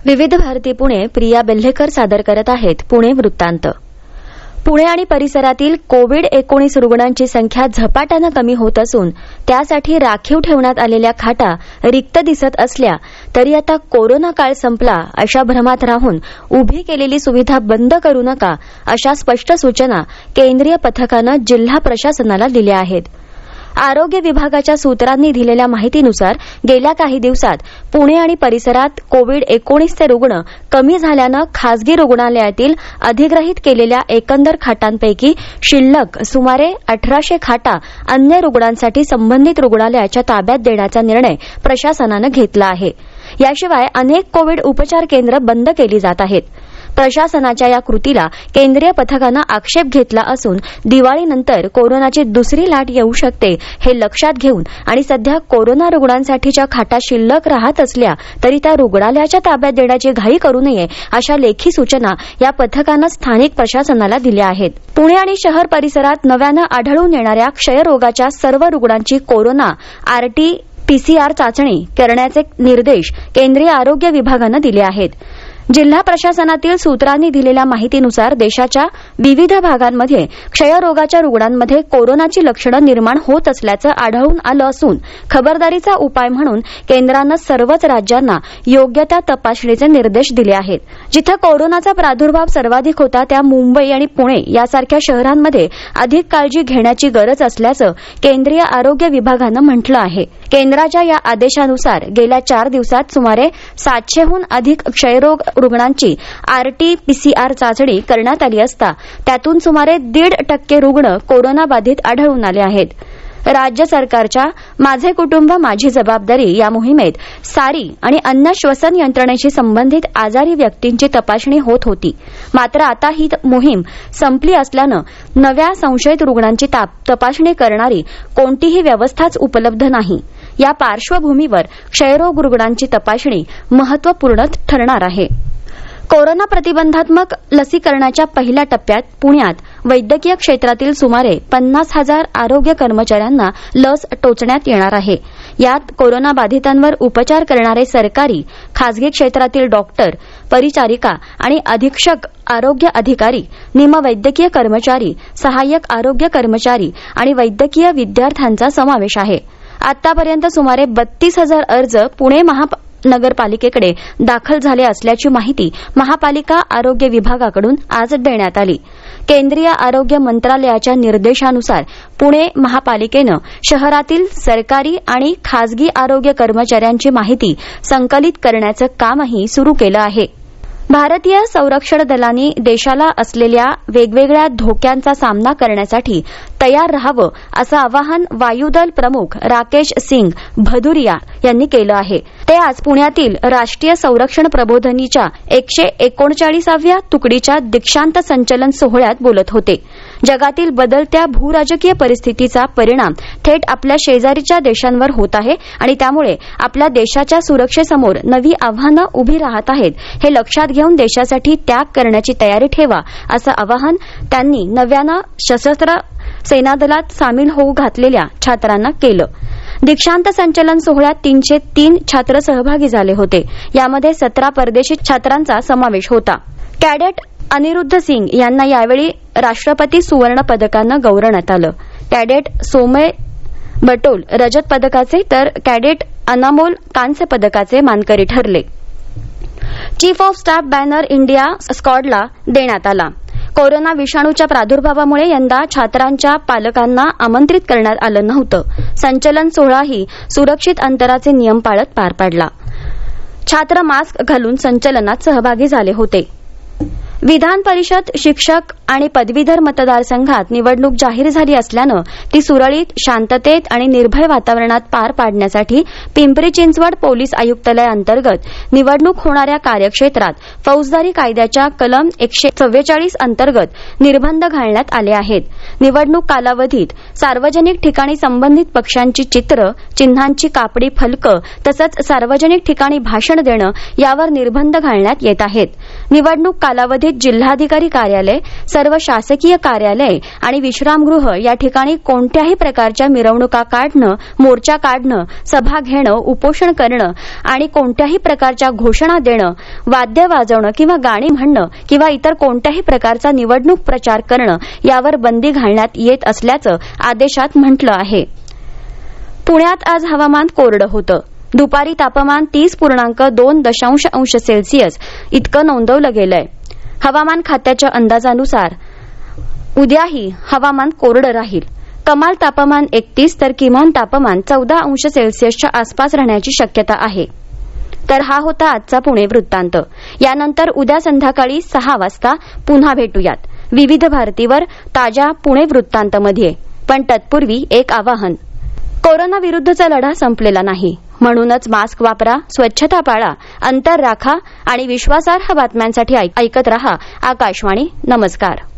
विविध भारती पुणे प्रिया बेल्हेकर सादर करत आहेत पुणे वृत्तांत. पुणे आणि परिसरातील कोविड-19 रुग्णांची संख्या झपाट्यानं कमी होत असून त्यासाठी राखीव ठेवण्यात आलेल्या खाटा रिक्त दिसत असल्या तरी आता कोरोना काळ संपला अशा भ्रमात राहून उभी केलेली सुविधा बंद करू नका अशा स्पष्ट सूचना केंद्रीय पथकानं जिल्हा प्रशासनाला दिल्या आहेत. आरोग्य विभागाच्या सूत्रांनी दिलेल्या माहितीनुसार गेल्या काही दिवसात पुणे आणि परिसरात कोविड-19चे रुग्ण कमी झाल्यानं खासगी रुग्णालयातील अधिग्रहित केलेल्या एकंदर खाटांपैकी शिल्लक सुमारे 1800 खाटा अन्य रुग्णांसाठी संबंधित रुग्णालयाच्या ताब्यात देण्याचा निर्णय प्रशासनानं घेतला आहे. याशिवाय अनेक कोविड उपचार केंद्र बंद केली जात आहेत. प्रशासनाच्या या कृतीला केंद्रीय पथकानं आक्षेप घेतला असून दिवाळीनंतर कोरोनाची दुसरी लाट येऊ शकते हे लक्षात घेऊन आणि सध्या कोरोना रुग्णांसाठीच्या खाटा शिल्लक राहत असल्या तरी त्या रुग्णालयाच्या ताब्यात देण्याची घाई करू नये अशा लेखी सूचना या पथकानं स्थानिक प्रशासनाला दिल्या आहेत. पुणे आणि शहर परिसरात नव्यानं आढळून येणाऱ्या क्षयरोगाच्या सर्व रुग्णांची कोरोना RT-PCR चाचणी करण्याचे निर्देश केंद्रीय आरोग्य विभागानं दिले आहेत. जिल्हा प्रशासनातील सूत्रांनी दिलेल्या माहितीनुसार देशाच्या विविध भागांमध्ये क्षयरोगाच्या रुग्णांमध्ये कोरोनाची लक्षणं निर्माण होत असल्याचं आढळून आलं असून खबरदारीचा उपाय म्हणून केंद्रानं सर्वच राज्यांना योग्य त्या तपासणीचे निर्देश दिले आहेत. जिथं कोरोनाचा प्रादुर्भाव सर्वाधिक होता त्या मुंबई आणि पुणे यासारख्या शहरांमध्ये अधिक काळजी घेण्याची गरज असल्याचं केंद्रीय आरोग्य विभागानं म्हटलं आहे. केंद्राच्या या आदेशानुसार गेल्या 4 दिवसात सुमारे 700हून अधिक क्षयरोग रुग्णांची RT-PCR चाचणी करण्यात आली असता त्यातून सुमारे 1.5% रुग्ण कोरोनाबाधित आढळून आले आहेत. राज्य सरकारच्या माझे कुटुंब माझी जबाबदारी या मोहिमेत सारी आणि अन्न श्वसन यंत्रणेशी संबंधित आजारी व्यक्तींची तपासणी होत होती. मात्र आता ही मोहीम संपली असल्यानं नव्या संशयित रुग्णांची तपासणी करणारी कोणतीही व्यवस्थाच उपलब्ध नाही. या पार्श्वभूमीवर क्षयरोग रुग्णांची तपासणी महत्त्वपूर्ण ठरणार आहे. कोरोना प्रतिबंधात्मक लसीकरणाच्या पहिल्या टप्प्यात पुण्यात वैद्यकीय क्षेत्रातील सुमारे 50,000 आरोग्य कर्मचाऱ्यांना लस टोचण्यात येणार आहे. यात कोरोनाबाधितांवर उपचार करणारे सरकारी, खासगी क्षेत्रातील डॉक्टर, परिचारिका आणि अधीक्षक आरोग्य अधिकारी, निमवैद्यकीय कर्मचारी, सहाय्यक आरोग्य कर्मचारी आणि वैद्यकीय विद्यार्थ्यांचा समावेश आहे. आतापर्यंत सुमारे 32,000 अर्ज पुणे महानगरपालिकेकडे दाखल झाले असल्याची माहिती महापालिका आरोग्य विभागाकडून आज देण्यात आली. केंद्रीय आरोग्य मंत्रालयाच्या निर्देशानुसार पुणे महापालिकेनं शहरातील सरकारी आणि खासगी आरोग्य कर्मचाऱ्यांची माहिती संकलित करण्याचं कामही सुरू केलं आहे. भारतीय संरक्षण दलांनी देशाला असलेल्या वेगवेगळ्या धोक्यांचा सामना करण्यासाठी तयार राहावं असं आवाहन वायुदल प्रमुख राकेश सिंग भदुरिया यांनी केलं आहे. ते आज पुण्यातील राष्ट्रीय संरक्षण प्रबोधिनीच्या 139व्या तुकडीच्या दीक्षांत संचलन सोहळ्यात बोलत होते. जगातील बदलत्या भूराजकीय परिस्थितीचा परिणाम थेट आपल्या शेजारीच्या देशांवर होत आहे आणि त्यामुळे आपल्या देशाच्या सुरक्षेसमोर नवी आव्हानं उभी राहत आहेत. हे लक्षात घेऊन देशासाठी त्याग करण्याची तयारी ठेवा असं आवाहन त्यांनी नव्यानं सशस्त्र सेनादलात सामील होऊ घातलेल्या छात्रांना केलं. दीक्षांत संचलन सोहळ्यात 303 छात्र सहभागी झाले होते. यामध्ये 17 परदेशी छात्रांचा समावेश होता. कॅडेट अनिरुद्ध सिंग यांना यावेळी राष्ट्रपती सुवर्ण पदकानं गौरवण्यात आलं. कॅडेट सोमय बटोल रजत पदकाचे तर कॅडेट अनामोल कांस्य पदकाचे मानकरी ठरले. Chief of staff banner India स्क्वॉडला देण्यात आला. कोरोना विषाणूच्या प्रादुर्भावामुळे यंदा छात्रांच्या पालकांना आमंत्रित करण्यात आलं नव्हतं. संचलन सोहळाही सुरक्षित अंतराचे नियम पाळत पार पडला. छात्र मास्क घालून संचलनात सहभागी झाले होते. विधान परिषद, शिक्षक आणि पदवीधर मतदारसंघात निवडणूक जाहीर झाली असल्यानं ती सुरळीत, शांततेत आणि निर्भय वातावरणात पार पाडण्यासाठी पिंपरी चिंचवड पोलीस आयुक्तालयाअंतर्गत निवडणूक होणाऱ्या कार्यक्षेत्रात फौजदारी कायद्याच्या कलम 144 अंतर्गत निर्बंध घालण्यात आले आहेत. निवडणूक कालावधीत सार्वजनिक ठिकाणी संबंधित पक्षांची चित्र, चिन्हांची कापडी फलकं तसंच सार्वजनिक ठिकाणी भाषण देणं यावर निर्बंध घालण्यात येत आहेत. निवडणूक कालावधीत जिल्हाधिकारी कार्यालय, सर्व शासकीय कार्यालय आणि विश्रामगृह या ठिकाणी कोणत्याही प्रकारच्या मिरवणुका काढणं, मोर्चा काढणं, सभा घेणं, उपोषण करणं आणि कोणत्याही प्रकारच्या घोषणा देणं, वाद्य वाजवणं किंवा गाणी म्हणणं किंवा इतर कोणत्याही प्रकारचा निवडणूक प्रचार करणं यावर बंदी घालण्यात येत असल्याचं आदेशात म्हटलं आहे. पुण्यात आज हवामान कोरडं होतं. दुपारी तापमान 30.2 अंश सेल्सिअस इतकं नोंदवलं गेलंय. हवामान खात्याच्या अंदाजानुसार उद्याही हवामान कोरडं राहील. कमाल तापमान 31 तर किमान तापमान 14 अंश सेल्सिअसच्या आसपास राहण्याची शक्यता आहे. तर हा होता आजचा पुणे वृत्तांत. यानंतर उद्या संध्याकाळी 6 वाजता पुन्हा भेटूयात विविध भारतीवर ताज्या पुणे वृत्तांतमध्ये. पण तत्पूर्वी एक आवाहन. कोरोना विरुद्धचा लढा संपलेला नाही. म्हणूनच मास्क वापरा, स्वच्छता पाळा, अंतर राखा आणि विश्वासार्ह बातम्यांसाठी ऐकत रहा आकाशवाणी. नमस्कार.